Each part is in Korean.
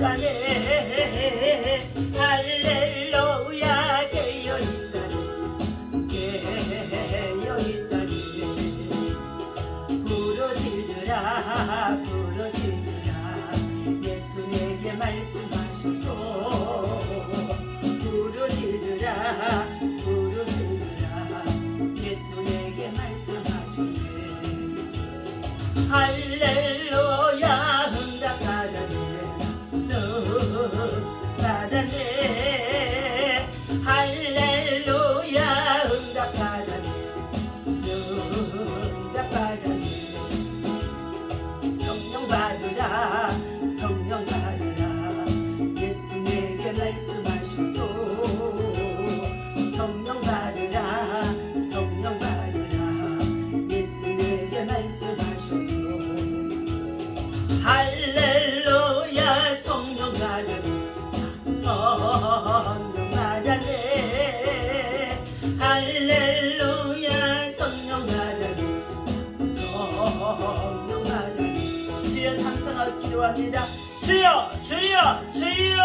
깨어있다네 할렐루야 깨어있다네 깨어있다네 부르짖으라 부르짖으라 예수 내게 말씀하소서 부르짖으라 부르짖으라 예수 내게 말씀하소서 할렐루야 응답받았네 응답받았네 할렐루야 응답받았네 응답받았네 성령 받으라 성령 받으라 예수 내게 말씀하소서 성령 받으라 성령 받으라 예수 내게 말씀하소서 할렐루야 성령 받으네 성령 받으네 할렐루야 성령 받으네 성령 받으네 주여 삼성하고 기도합니다. 주여 주여 주여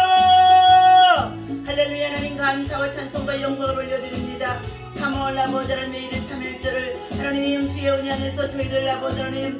할렐루야 하나님 감사와 찬송과 영광을 올려드립니다. 3월 아버지 하나님 1일 3일절을 하나님 주의 은혜 안에서 저희들 아버지 하나님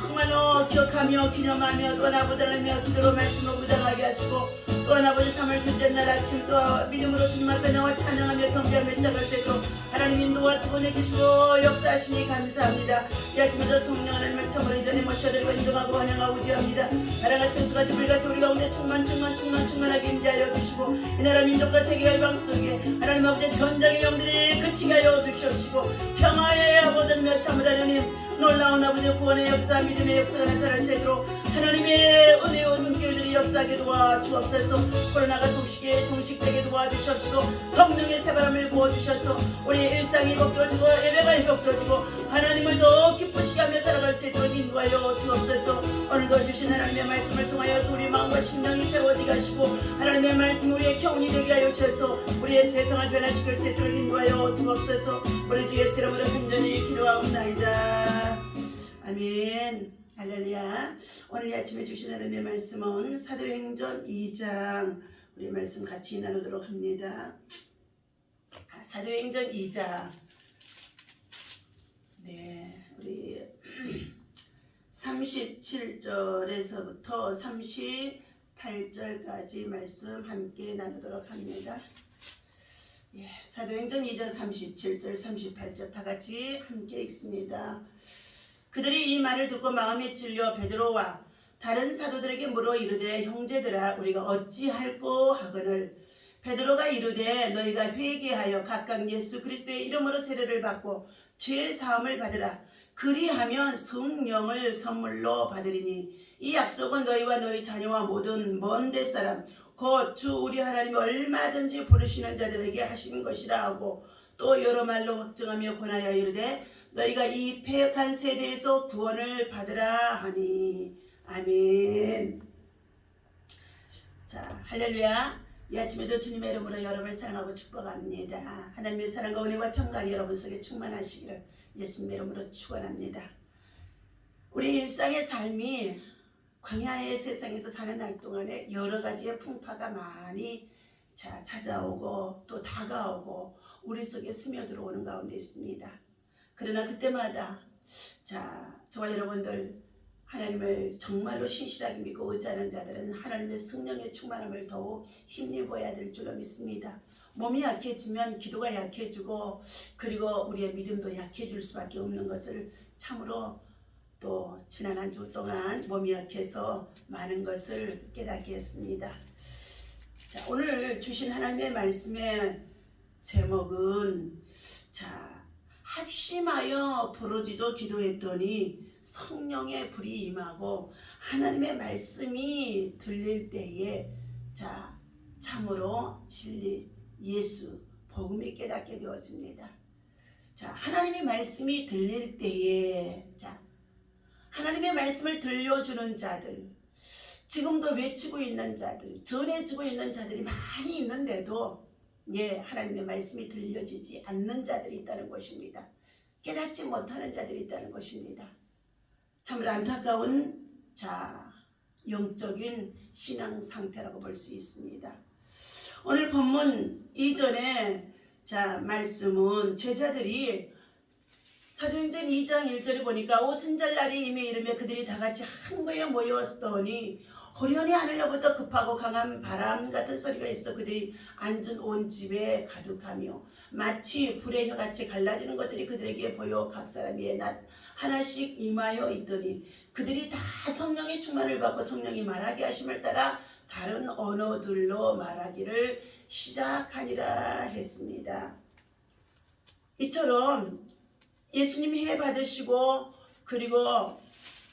정말로 기억하며 기념하며 또 아버지 하나님 기도로 말씀을 무장하게 하시고 또 아버지 3월 둘째 날 아침 또 믿음으로 주님 앞에 나와 찬양하며 경배하며 시작할 수 있도록 하나님 인도하시고 보내주시고 역사하시니 감사합니다. 이 아침에도 성령 하나님을 참으로 이전에 모셔드리고 인정하고 환영하고 지합니다. 나라가 생수같이 불같이 우리 가운데 충만하게 임재하여 주시고 이 나라 민족과 세계와 이방 속에 하나님 아버지 전쟁의 영들이 그치게 하여 주시옵시고 평화의 아버지 하나님 참으로 하나님 놀라운 아버지 구원의 역사 믿음의 역사가 나타날 수 있도록 하나님의 은혜의 손길들이 역사하게 도와주옵소서. 코로나가 속시게 종식되게 도와주시옵시고 성령의 새바람을 부어주셔서 우리 일상이 회복되어지고 예배가 회복되어지고 하나님을 더 기쁘시게 하며 살아갈 수 있도록 인도하여 주옵소서. 오늘도 주신 하나님의 말씀을 통하여서 우리 마음과 심령이 세워지게 하시고 하나님의 말씀 우리의 교훈이 되게 하여 주셔서 우리의 세상을 변화시킬 수 있도록 인도하여 주옵소서. 우리 주 예수 이름으로 간절히 기도하옵나이다. 아멘. 할렐루야. 오늘 아침에 주신 하나님의 말씀은 사도행전 2장 우리 말씀 같이 나누도록 합니다. 사도행전 2장 네, 우리 37절에서부터 38절까지 말씀 함께 나누도록 합니다. 예, 사도행전 2장 37절 38절 다 같이 함께 읽습니다. 그들이 이 말을 듣고 마음이 찔려 베드로와 다른 사도들에게 물어 이르되 형제들아 우리가 어찌할꼬 하거늘 베드로가 이르되 너희가 회개하여 각각 예수 그리스도의 이름으로 세례를 받고 죄 사함을 받으라. 그리하면 성령을 선물로 받으리니 이 약속은 너희와 너희 자녀와 모든 먼 데 사람 곧 주 우리 하나님이 얼마든지 부르시는 자들에게 하시는 것이라 하고 또 여러 말로 확증하며 권하여 이르되 너희가 이 패역한 세대에서 구원을 받으라 하니 아멘. 자, 할렐루야. 이 아침에도 주님의 이름으로 여러분을 사랑하고 축복합니다. 하나님의 사랑과 은혜와 평강이 여러분 속에 충만하시기를 예수님의 이름으로 축원합니다. 우리 일상의 삶이 광야의 세상에서 사는 날 동안에 여러 가지의 풍파가 많이 찾아오고 또 다가오고 우리 속에 스며들어오는 가운데 있습니다. 그러나 그때마다 저와 여러분들 하나님을 정말로 신실하게 믿고 의지하는 자들은 하나님의 성령의 충만함을 더욱 힘입어야 될 줄로 믿습니다. 몸이 약해지면 기도가 약해지고 그리고 우리의 믿음도 약해질 수밖에 없는 것을 참으로 또 지난 한 주 동안 몸이 약해서 많은 것을 깨닫게 했습니다. 자, 오늘 주신 하나님의 말씀의 제목은 합심하여 부르짖어 기도했더니 성령의 불이 임하고 하나님의 말씀이 들릴 때에 참으로 진리 예수 복음이 깨닫게 되어집니다. 하나님의 말씀이 들릴 때에 하나님의 말씀을 들려주는 자들, 지금도 외치고 있는 자들, 전해주고 있는 자들이 많이 있는데도 하나님의 말씀이 들려지지 않는 자들이 있다는 것입니다. 깨닫지 못하는 자들이 있다는 것입니다. 참으로 안타까운 영적인 신앙 상태라고 볼 수 있습니다. 오늘 본문 이전에 말씀은 제자들이 사도행전 2장 1절에 보니까 오순절날이 이미 이르며 그들이 다 같이 한 곳에 모였더니 호련히 하늘로부터 급하고 강한 바람 같은 소리가 있어 그들이 앉은 온 집에 가득하며 마치 불의 혀같이 갈라지는 것들이 그들에게 보여 각 사람이 하나씩 임하여 있더니 그들이 다 성령의 충만을 받고 성령이 말하게 하심을 따라 다른 언어들로 말하기를 시작하니라 했습니다. 이처럼 예수님이 해 받으시고 그리고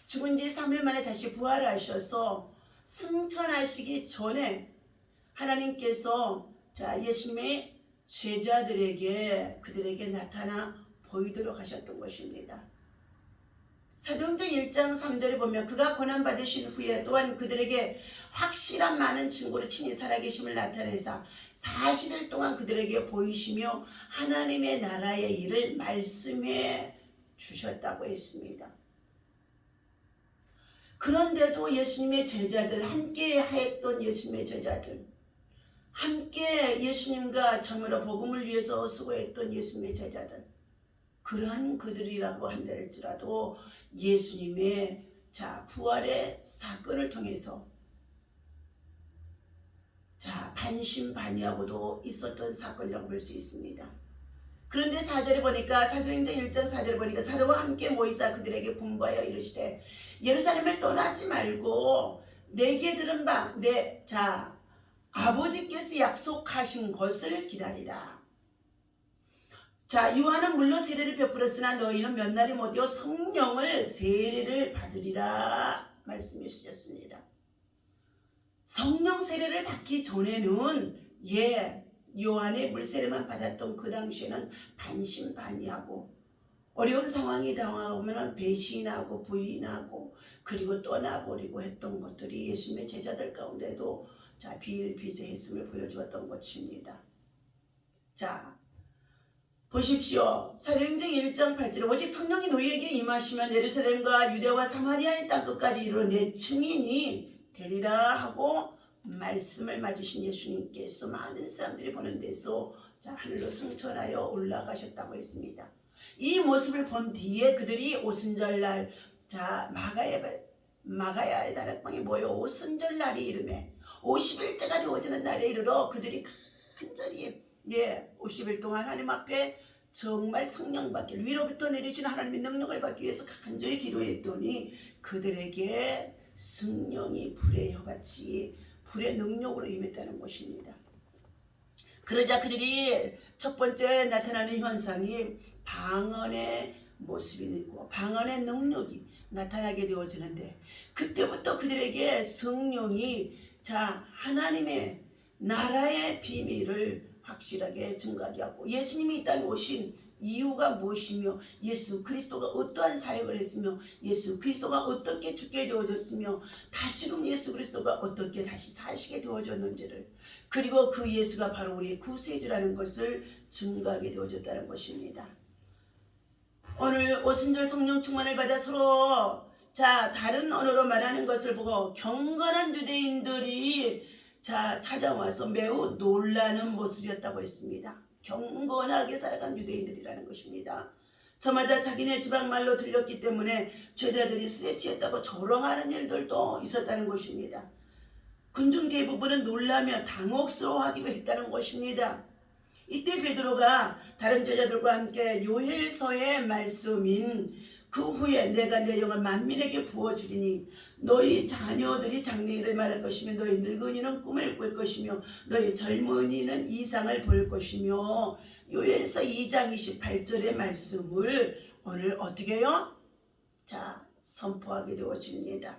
죽은 지 3일 만에 다시 부활하셔서 승천하시기 전에 하나님께서 예수님의 제자들에게 그들에게 나타나 보이도록 하셨던 것입니다. 사도행전 1장 3절에 보면 그가 고난받으신 후에 또한 그들에게 확실한 많은 증거로 친히 살아계심을 나타내사 40일 동안 그들에게 보이시며 하나님의 나라의 일을 말씀해 주셨다고 했습니다. 그런데도 예수님의 제자들, 함께 했던 예수님의 제자들, 함께 예수님과 정으로 복음을 위해서 수고했던 예수님의 제자들, 그러한 그들이라고 한다할지라도 예수님의 부활의 사건을 통해서 반신반의하고도 있었던 사건이라고 볼 수 있습니다. 그런데 4절에 보니까 사도행전 1장 4절에 보니까 사도와 함께 모이사 그들에게 분부하여 이르시되 예루살렘을 떠나지 말고 내게 들은 바 내 아버지께서 약속하신 것을 기다리라. 요한은 물로 세례를 베풀었으나 너희는 몇 날이 못되어 성령을 세례를 받으리라 말씀해 주셨습니다. 성령 세례를 받기 전에는 요한의 물세례만 받았던 그 당시에는 반신반의하고 어려운 상황이 당하면 배신하고 부인하고 그리고 떠나버리고 했던 것들이 예수님의 제자들 가운데도 비일비재했음을 보여주었던 것입니다. 보십시오. 사도행전 1장 8절에 오직 성령이 너희에게 임하시면 예루살렘과 유대와 사마리아의 땅끝까지 이르러 내 증인이 되리라 하고 말씀을 맞으신 예수님께서 많은 사람들이 보는 데서 하늘로 승천하여 올라가셨다고 했습니다. 이 모습을 본 뒤에 그들이 오순절날 마가야의 다락방에 모여 오순절날이 이르매 50일째가 되어지는 날에 이르러 그들이 간절히 50일 동안 하나님 앞에 정말 성령 받기를 위로부터 내리시는 하나님의 능력을 받기 위해서 간절히 기도했더니 그들에게 성령이 불의 혀같이 불의 능력으로 임했다는 것입니다. 그러자 그들이 첫 번째 나타나는 현상이 방언의 모습이 있고 방언의 능력이 나타나게 되어지는데 그때부터 그들에게 성령이 하나님의 나라의 비밀을 확실하게 증가하게 하고 예수님이 이 땅에 오신 이유가 무엇이며 예수 그리스도가 어떠한 사역을 했으며 예수 그리스도가 어떻게 죽게 되어졌으며 다시금 예수 그리스도가 어떻게 다시 사시게 되어졌는지를 그리고 그 예수가 바로 우리의 구세주라는 것을 증거하게 되어졌다는 것입니다. 오늘 오순절 성령 충만을 받아 서로 다른 언어로 말하는 것을 보고 경건한 유대인들이 찾아와서 매우 놀라는 모습이었다고 했습니다. 경건하게 살아간 유대인들이라는 것입니다. 저마다 자기네 지방말로 들렸기 때문에 죄자들이 술에 취했다고 조롱하는 일들도 있었다는 것입니다. 군중 대부분은 놀라며 당혹스러워하기도 했다는 것입니다. 이때 베드로가 다른 제자들과 함께 요엘서의 말씀인 그 후에 내가 내 영을 만민에게 부어주리니 너희 자녀들이 장래일을 말할 것이며 너희 늙은이는 꿈을 꿀 것이며 너희 젊은이는 이상을 볼 것이며 요엘서 2장 28절의 말씀을 오늘 어떻게 해요? 선포하게 되어집니다.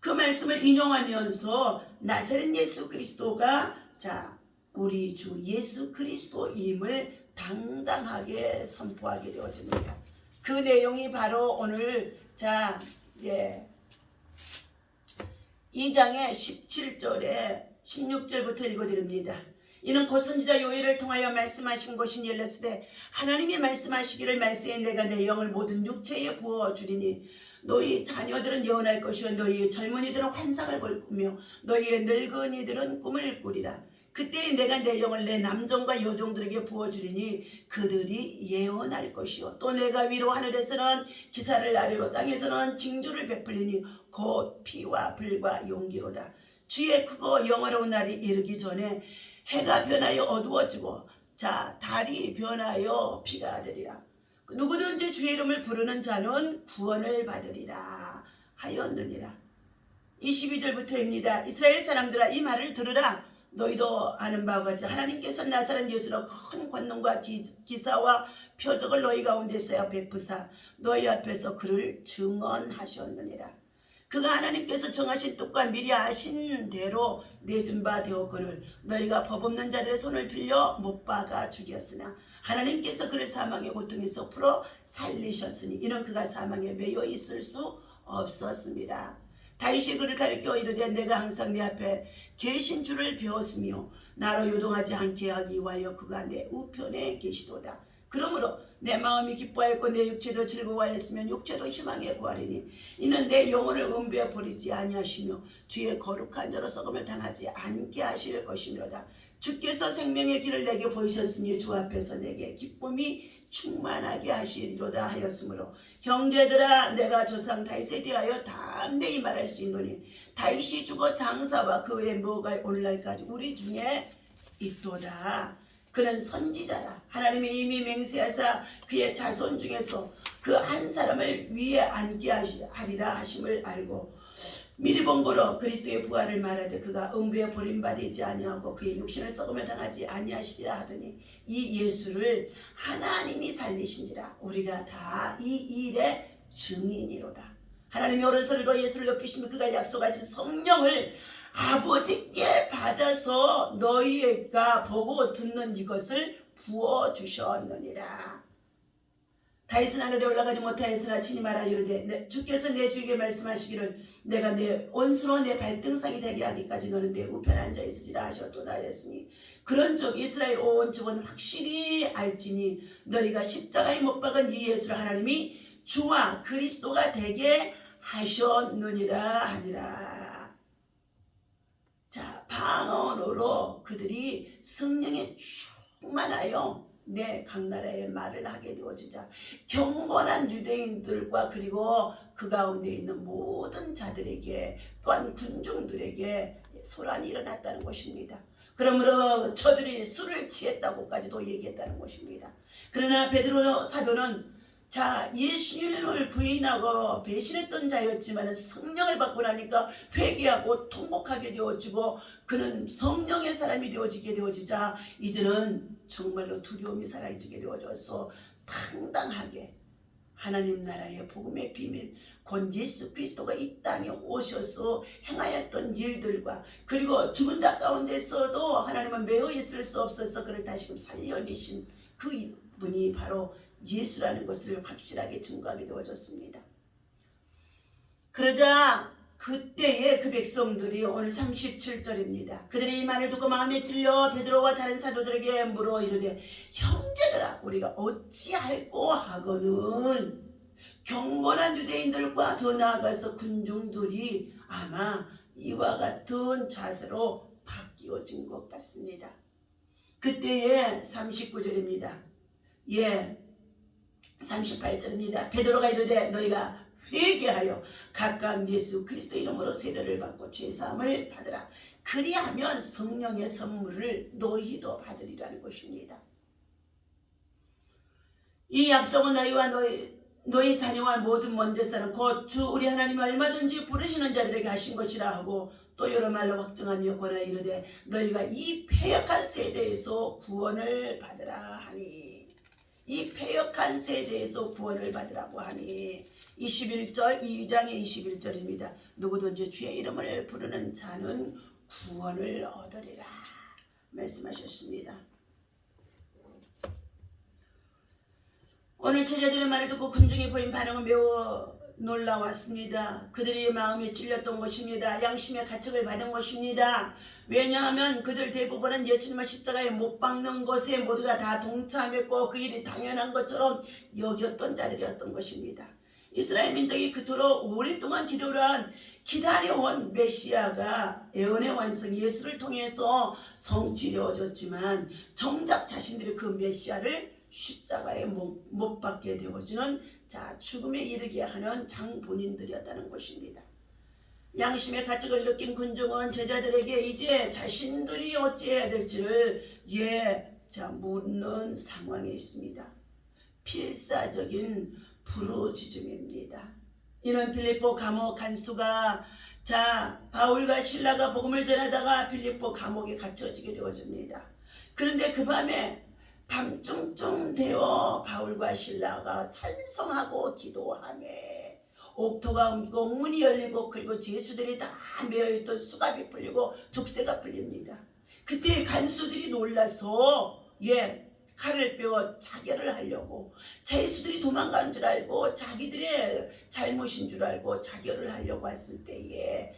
그 말씀을 인용하면서 나사렛 예수 그리스도가 우리 주 예수 그리스도임을 당당하게 선포하게 되어집니다. 그 내용이 바로 오늘 2장의 17절에 16절부터 읽어드립니다. 이는 곧 선지자 요엘을 통하여 말씀하신 것이 열렸으되 하나님이 말씀하시기를 말세에 내가 내 영을 모든 육체에 부어주리니 너희 자녀들은 예언할 것이요 너희의 젊은이들은 환상을 볼 꾸며 너희의 늙은이들은 꿈을 꾸리라. 그때 내가 내 영을 내 남종과 여종들에게 부어주리니 그들이 예언할 것이요 또 내가 위로 하늘에서는 기사를 아래로 땅에서는 징조를 베풀리니 곧 피와 불과 용기로다. 주의 크고 영화로운 날이 이르기 전에 해가 변하여 어두워지고 자 달이 변하여 비가 되리라. 누구든지 주의 이름을 부르는 자는 구원을 받으리라 하였느니라. 22절부터입니다. 이스라엘 사람들아 이 말을 들으라. 너희도 아는 바와 같이 하나님께서 나사렛 예수로 큰 권능과 기사와 표적을 너희 가운데서 베푸사 너희 앞에서 그를 증언하셨느니라. 그가 하나님께서 정하신 뜻과 미리 아신 대로 내준 바 되었거늘 너희가 법 없는 자들의 손을 빌려 못 박아 죽였으나 하나님께서 그를 사망의 고통에서 풀어 살리셨으니 이는 그가 사망에 매여 있을 수 없었습니다. 다윗이 그를 가르쳐 이르되 내가 항상 내 앞에 계신 줄을 배웠으며 나로 요동하지 않게 하기 위하여 그가 내 우편에 계시도다. 그러므로 내 마음이 기뻐하였고 내 육체도 즐거워하였으면 육체도 희망에 구하리니 이는 내 영혼을 음부에 버리지 아니하시며 주의 거룩한 자로 썩음을 당하지 않게 하실 것이므로다. 주께서 생명의 길을 내게 보이셨으니 주 앞에서 내게 기쁨이 충만하게 하시리로다 하였으므로 형제들아 내가 조상 다윗에 대하여 담대히 말할 수 있노니 다윗이 죽어 장사와 그 외에 뭐가 오늘날까지 우리 중에 있도다. 그는 선지자라. 하나님이 이미 맹세하사 그의 자손 중에서 그 한 사람을 위에 앉게 하리라 하심을 알고 미리 본 거로 그리스도의 부활을 말하되 그가 음부에 버림받지 아니하고 그의 육신을 썩음을 당하지 아니하시리라 하더니 이 예수를 하나님이 살리신지라. 우리가 다 이 일의 증인이로다. 하나님이 오른손으로 예수를 높이시며 그가 약속하신 성령을 아버지께 받아서 너희가 보고 듣는 이것을 부어주셨느니라. 다윗은 하늘에 올라가지 못하였으나 친히 말하여 이르되 주께서 내 주에게 말씀하시기를 내가 내 온수로 내 발등상이 되게 하기까지 너는 내 우편에 앉아 있으리라 하셨도다 하였으니 그런즉 이스라엘 온 집은 확실히 알지니 너희가 십자가에 못 박은 이 예수를 하나님이 주와 그리스도가 되게 하셨느니라 하니라. 자, 방언으로 그들이 성령에 충만하여 내 각 나라의 말을 하게 되어지자 경건한 유대인들과 그리고 그 가운데 있는 모든 자들에게 또한 군중들에게 소란이 일어났다는 것입니다. 그러므로 저들이 술을 취했다고까지도 얘기했다는 것입니다. 그러나 베드로 사도는 자 예수님을 부인하고 배신했던 자였지만 성령을 받고 나니까 회개하고 통곡하게 되어지고 그는 성령의 사람이 되어지게 되어지자 이제는 정말로 두려움이 사라지게 되어져서 당당하게 하나님 나라의 복음의 비밀 곧 예수 그리스도가 이 땅에 오셔서 행하였던 일들과 그리고 죽은 자 가운데서도 하나님은 매어 있을 수 없어서 그를 다시금 살려내신 그 분이 바로 예수라는 것을 확실하게 증거하게 되어졌습니다. 그러자 그때의 그 백성들이 오늘 37절입니다. 그들이 이 말을 듣고 마음에 찔려 베드로와 다른 사도들에게 물어 이르되 형제들아 우리가 어찌할꼬 하거늘 경건한 유대인들과 더 나아가서 군중들이 아마 이와 같은 자세로 바뀌어진 것 같습니다. 그때의 39절입니다. 38절입니다. 베드로가 이르되 너희가 회개하여 각각 예수 그리스도 이름으로 세례를 받고 죄사함을 받으라. 그리하면 성령의 선물을 너희도 받으리라는 것입니다. 이 약속은 너희와 너희 자녀와 모든 먼 데서는 곧 주 우리 하나님이 얼마든지 부르시는 자들에게 하신 것이라 하고 또 여러 말로 확증하며 권하여 이르되 너희가 이 패역한 세대에서 구원을 받으라 하니 이 패역한 세대에서 구원을 받으라고 하니 21절 2장의 21절입니다. 누구든지 주의 이름을 부르는 자는 구원을 얻으리라 말씀하셨습니다. 오늘 제자들의 말을 듣고 군중이 보인 반응은 매우 놀라웠습니다. 그들이 마음이 찔렸던 것입니다. 양심의 가책을 받은 것입니다. 왜냐하면 그들 대부분은 예수님을 십자가에 못 박는 것에 모두가 다 동참했고 그 일이 당연한 것처럼 여겼던 자들이었던 것입니다. 이스라엘 민족이 그토록 오랫동안 기다려온 메시아가 예언의 완성 예수를 통해서 성취되어졌지만 정작 자신들이 그 메시아를 십자가에 못 박게 되어지는 죽음에 이르게 하는 장본인들이었다는 것입니다. 양심의 가책을 느낀 군중은 제자들에게 이제 자신들이 어찌해야 될지를 묻는 상황에 있습니다. 필사적인 부르짖음입니다. 이는 빌립보 감옥 간수가 바울과 실라가 복음을 전하다가 빌립보 감옥에 갇혀지게 되어집니다. 그런데 그 밤에 밤중쯤 되어 바울과 실라가 찬송하고 기도하며 옥토가 옮기고 문이 열리고 그리고 죄수들이 다 메어있던 수갑이 풀리고 족쇄가 풀립니다. 그때 간수들이 놀라서 칼을 빼어 자결을 하려고 죄수들이 도망간 줄 알고 자기들의 잘못인 줄 알고 자결을 하려고 했을 때에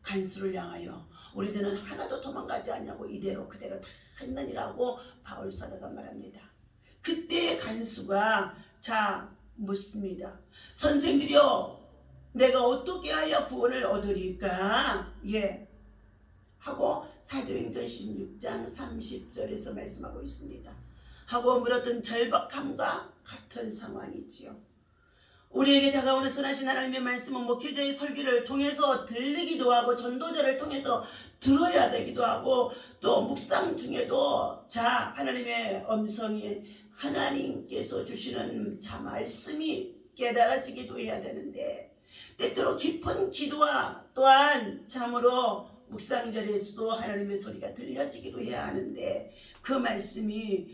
간수를 향하여 우리들은 하나도 도망가지 않냐고 이대로 그대로 다 했느니라고 바울 사도가 말합니다. 그때 간수가 묻습니다. 선생들이여 내가 어떻게 하여 구원을 얻으리까? 하고 사도행전 16장 30절에서 말씀하고 있습니다. 하고 물었던 절박함과 같은 상황이지요. 우리에게 다가오는 선하신 하나님의 말씀은 목회자의 설교를 통해서 들리기도 하고 전도자를 통해서 들어야 되기도 하고 또 묵상 중에도 하나님의 음성이 하나님께서 주시는 말씀이 깨달아지기도 해야 되는데 때때로 깊은 기도와 또한 참으로 묵상 자리에서도 하나님의 소리가 들려지기도 해야 하는데 그 말씀이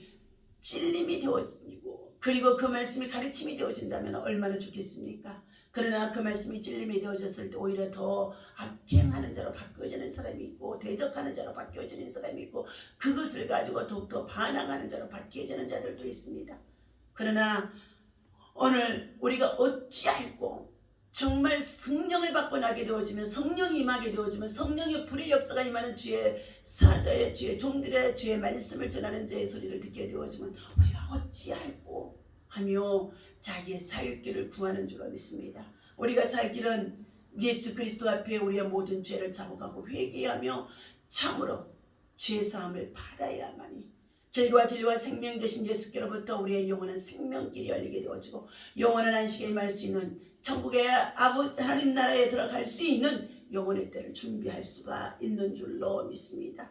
찔림이 되어지고 그리고 그 말씀이 가르침이 되어진다면 얼마나 좋겠습니까? 그러나 그 말씀이 찔림이 되어졌을 때 오히려 더 악행하는 자로 바뀌어지는 사람이 있고 대적하는 자로 바뀌어지는 사람이 있고 그것을 가지고 더욱더 반항하는 자로 바뀌어지는 자들도 있습니다. 그러나 오늘 우리가 어찌할꼬 정말 성령을 받고 나게 되어지면 성령이 임하게 되어지면 성령의 불의 역사가 임하는 주의 사자의 주의 종들의 주의 말씀을 전하는 자의 소리를 듣게 되어지면 우리가 어찌할꼬 하며 자기의 살 길을 구하는 줄로 믿습니다. 우리가 살 길은 예수 그리스도 앞에 우리의 모든 죄를 자복하고 회개하며 참으로 죄사함을 받아야만이 길과 진리와 생명 되신 예수께로부터 우리의 영원한 생명길이 열리게 되어지고 영원한 안식에 임할 수 있는 천국의 아버지 하나님 나라에 들어갈 수 있는 영혼의 때를 준비할 수가 있는 줄로 믿습니다.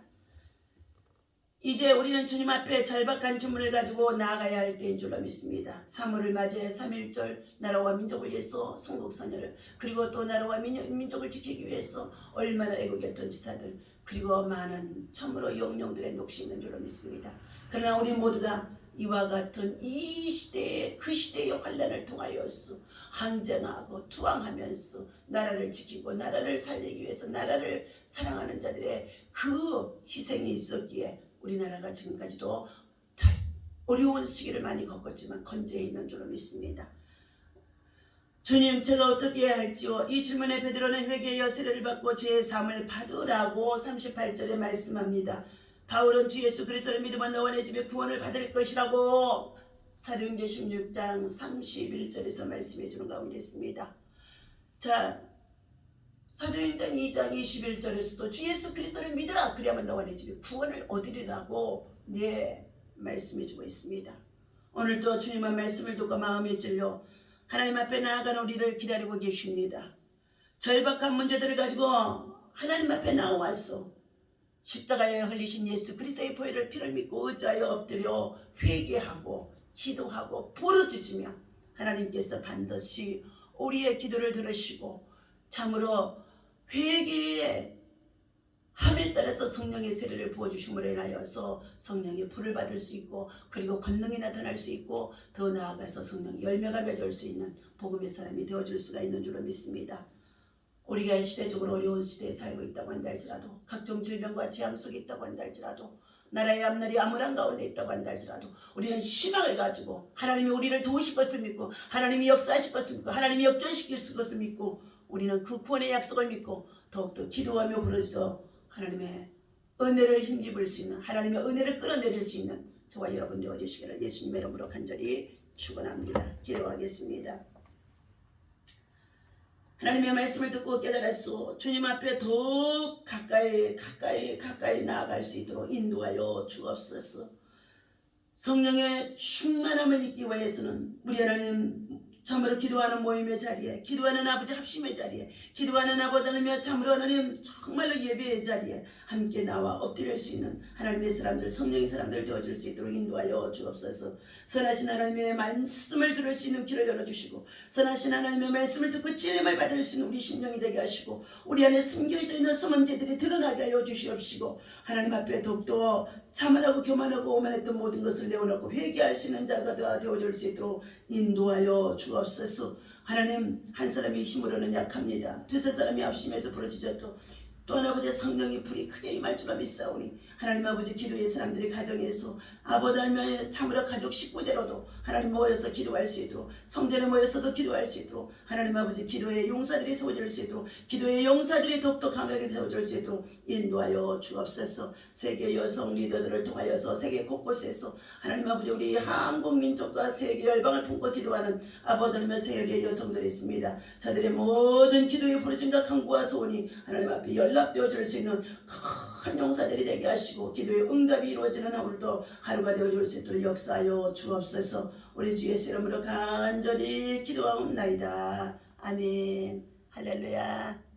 이제 우리는 주님 앞에 절박한 주문을 가지고 나아가야 할 때인 줄로 믿습니다. 3월을 맞이해 3.1절 나라와 민족을 위해서 송곡선열을 그리고 또 나라와 민족을 지키기 위해서 얼마나 애국했던 지사들 그리고 많은 참으로 영령들의 녹시 있는 줄로 믿습니다. 그러나 우리 모두가 이와 같은 이 시대의 그 시대의 환란을 통하여서 항쟁하고 투항하면서 나라를 지키고 나라를 살리기 위해서 나라를 사랑하는 자들의 그 희생이 있었기에 우리나라가 지금까지도 어려운 시기를 많이 겪었지만 건재해 있는 줄로 믿습니다. 주님 제가 어떻게 해야 할지요? 이 질문에 베드로는 회개의 세례를 받고 죄의 사함을 받으라고 38절에 말씀합니다. 바울은 주 예수 그리스도를 믿으면 너와 내 집에 구원을 받을 것이라고 사도행전 16장 31절에서 말씀해 주는 가운데 있습니다. 사도행전 2장 21절에서도 주 예수 그리스도를 믿으라 그리하면 너와 내 집에 구원을 얻으리라고 말씀해 주고 있습니다. 오늘도 주님의 말씀을 듣고 마음에 찔려 하나님 앞에 나아가는 우리를 기다리고 계십니다. 절박한 문제들을 가지고 하나님 앞에 나와서 십자가에 흘리신 예수 그리스도의 보혈을 피를 믿고 의지하여 엎드려 회개하고 기도하고 부르짖으며 하나님께서 반드시 우리의 기도를 들으시고 참으로 회개의 함에 따라서 성령의 세례를 부어주심으로 인하여서 성령의 불을 받을 수 있고 그리고 권능이 나타날 수 있고 더 나아가서 성령의 열매가 맺을 수 있는 복음의 사람이 되어줄 수가 있는 줄로 믿습니다. 우리가 시대적으로 어려운 시대에 살고 있다고 한다 할지라도 각종 질병과 재앙 속에 있다고 한다 할지라도 나라의 앞날이 암울한 가운데 있다고 한다 할지라도 우리는 희망을 가지고 하나님이 우리를 도우실 것을 믿고 하나님이 역사하실 것을 믿고 하나님이 역전시킬 것을 믿고 우리는 그 구원의 약속을 믿고 더욱더 기도하며 부르짖어 하나님의 은혜를 힘입을 수 있는 하나님의 은혜를 끌어내릴 수 있는 저와 여러분 되어주시기를 예수님의 이름으로 간절히 축원합니다. 기도하겠습니다. 하나님의 말씀을 듣고 깨달았소. 주님 앞에 더욱 가까이 나아갈 수 있도록 인도하여 주옵소서. 성령의 충만함을 잊기 위해서는 우리 하나님 참으로 기도하는 모임의 자리에, 기도하는 아버지 합심의 자리에, 기도하는 아버지 하나님 참으로 하나님 정말로 예배의 자리에 함께 나와 엎드릴 수 있는 하나님의 사람들, 성령의 사람들 되어줄 수 있도록 인도하여 주옵소서. 선하신 하나님의 말씀을 들을 수 있는 귀를 열어주시고, 선하신 하나님의 말씀을 듣고 찔림을 받을 수 있는 우리 심령이 되게 하시고, 우리 안에 숨겨져 있는 숨은 죄들이 드러나게 하여 주시옵시고, 하나님 앞에 더욱더 참을하고 교만하고 오만했던 모든 것을 내어놓고 회개할 수 있는 자가 되어줄 수 있도록 인도하여 주옵소서. 하나님, 한 사람이 힘으로는 약합니다. 두세 사람이 합심해서 부러지져도 또한 아버지 성령의 불이 크게 임할 줄로 믿사오니 하나님 아버지 기도의 사람들이 가정에서 아버지 하나님의 참으로 가족 식구대로도 하나님 모여서 기도할 수 있도록, 성전에 모여서도 기도할 수 있도록 하나님 아버지 기도의 용사들이 세워질 수 있도록, 기도의 용사들이 더욱더 강하게 세워질 수 있도록 인도하여 주옵소서. 세계 여성 리더들을 통하여서 세계 곳곳에서 하나님 아버지 우리 한국 민족과 세계 열방을 품고 기도하는 아버지 하나님의 세계의 여성들이 있습니다. 저들의 모든 기도의 부르심과 간구와 소원이 하나님 앞에 연락되어 줄 수 있는 큰 용사들이 되게 하시고, 기도의 응답이 이루어지는 하루도 하루가 되어줄 수 있도록 역사하여 주옵소서. 우리 주 예수 이름으로 간절히 기도하옵나이다. 아멘. 할렐루야.